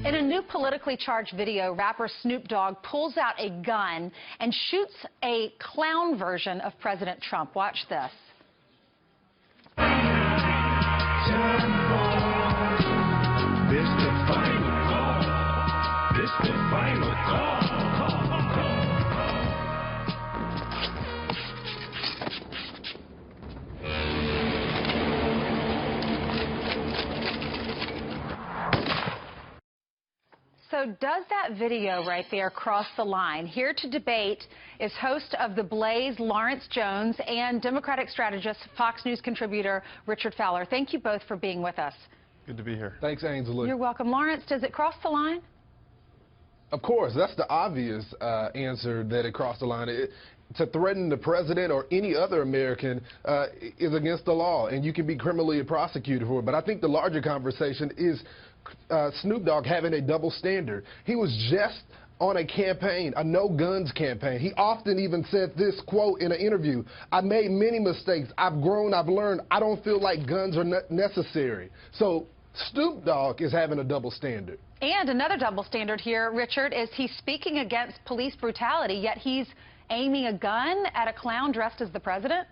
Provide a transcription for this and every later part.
In a new politically charged video, rapper Snoop Dogg pulls out a gun and shoots a clown version of President Trump. Watch this. This the final call. This the final call. So does that video right there cross the line? Here to debate is host of The Blaze, Lawrence Jones, and Democratic strategist, Fox News contributor, Richard Fowler. Thank you both for being with us. Good to be here. Thanks, Ainsley. You're welcome. Lawrence, does it cross the line? Of course, that's the obvious answer, that it crossed the line. To threaten the president or any other American is against the law, and you can be criminally prosecuted for it. But I think the larger conversation is Snoop Dogg having a double standard. He was just on a campaign, a no guns campaign. He often even said this quote in an interview: "I made many mistakes. I've grown. I've learned. I don't feel like guns are necessary." So Snoop Dogg is having a double standard. And another double standard here, Richard, is he's speaking against police brutality, yet he's aiming a gun at a clown dressed as the president?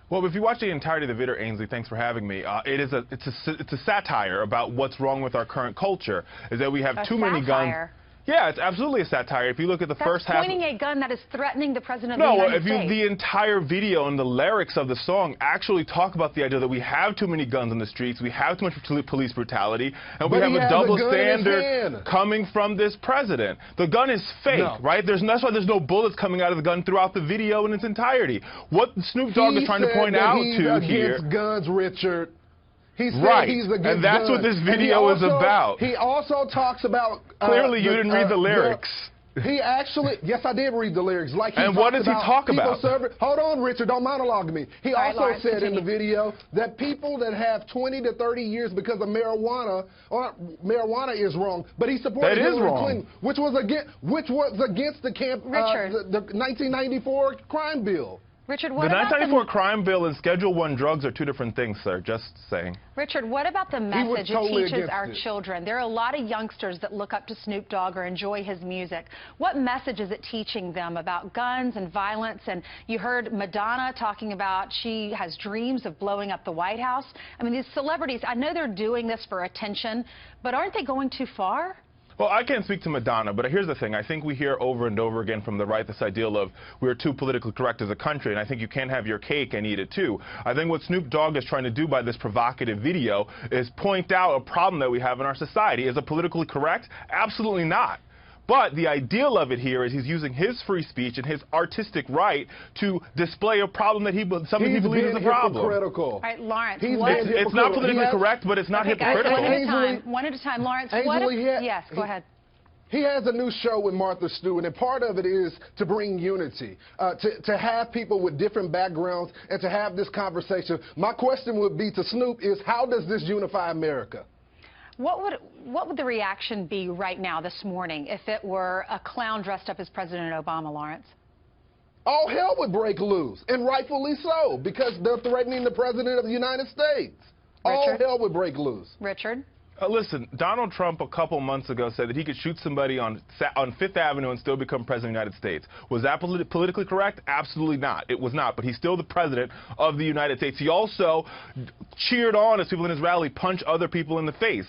Well, if you watch the entirety of the video, Ainsley, thanks for having me. It's a satire about what's wrong with our current culture, is that we have too many guns. Yeah, it's absolutely a satire. If you look at the first half. Pointing a gun that is threatening the president of the United States. The entire video and the lyrics of the song actually talk about the idea that we have too many guns in the streets, we have too much police brutality, and we have a double standard coming from this president. The gun is fake, right? That's why there's no bullets coming out of the gun throughout the video in its entirety. What Snoop Dogg is trying to point out to here. Against guns, Richard. He said he's against and that's guns. What this video is about. He also talks about... Clearly you didn't read the lyrics. He actually... Yes, I did read the lyrics. Like he and what does he talk about? Hold on, Richard. Don't monologue me. He also said in the video that people that have 20 to 30 years because of marijuana, is wrong. But he supported Hillary Clinton, which was against the the 1994 crime bill. Richard, what the about 1994 crime bill and Schedule I drugs are two different things, sir, just saying. Richard, what about the message it teaches our children? There are a lot of youngsters that look up to Snoop Dogg or enjoy his music. What message is it teaching them about guns and violence? And you heard Madonna talking about she has dreams of blowing up the White House. I mean, these celebrities, I know they're doing this for attention, but aren't they going too far? Well, I can't speak to Madonna, but here's the thing. I think we hear over and over again from the right this ideal of we're too politically correct as a country, and I think you can't have your cake and eat it too. I think what Snoop Dogg is trying to do by this provocative video is point out a problem that we have in our society. Is it politically correct? Absolutely not. But the ideal of it here is he's using his free speech and his artistic right to display a problem that something he believes is a problem. All right, Lawrence, it's not politically correct, but it's not hypocritical. One at a time. Lawrence, yes, go ahead. He has a new show with Martha Stewart, and part of it is to bring unity, to have people with different backgrounds and to have this conversation. My question would be to Snoop is, how does this unify America? What would the reaction be right now, this morning, if it were a clown dressed up as President Obama, Lawrence? All hell would break loose, and rightfully so, because they're threatening the President of the United States. All hell would break loose. Richard? Listen, Donald Trump a couple months ago said that he could shoot somebody on Fifth Avenue and still become president of the United States. Was that politically correct? Absolutely not. It was not. But he's still the president of the United States. He also cheered on as people in his rally punch other people in the face.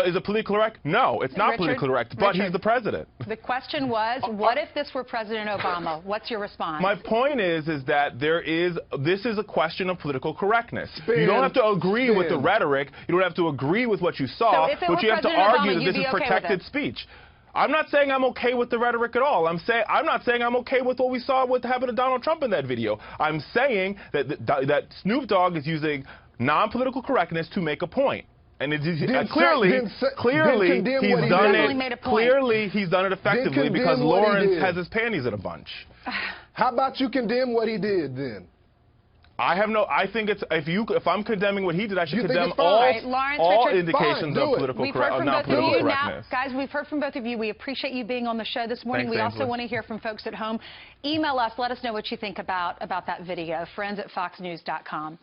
Is it politically correct? No, it's not politically correct, but he's the president. The question was, what if this were President Obama? What's your response? My point is that this is a question of political correctness. You don't have to agree with the rhetoric. You don't have to agree with what you saw, but you have to argue that this is protected speech. I'm not saying I'm okay with the rhetoric at all. I'm not saying I'm okay with what we saw with happened to Donald Trump in that video. I'm saying that Snoop Dogg is using non-political correctness to make a point. And clearly he's done it effectively because Lawrence has his panties in a bunch. How about you condemn what he did then? I think if I'm condemning what he did, I should condemn all indications of political correctness. Guys, we've heard from both of you. We appreciate you being on the show this morning. We also want to hear from folks at home. Email us. Let us know what you think about that video. friends@foxnews.com.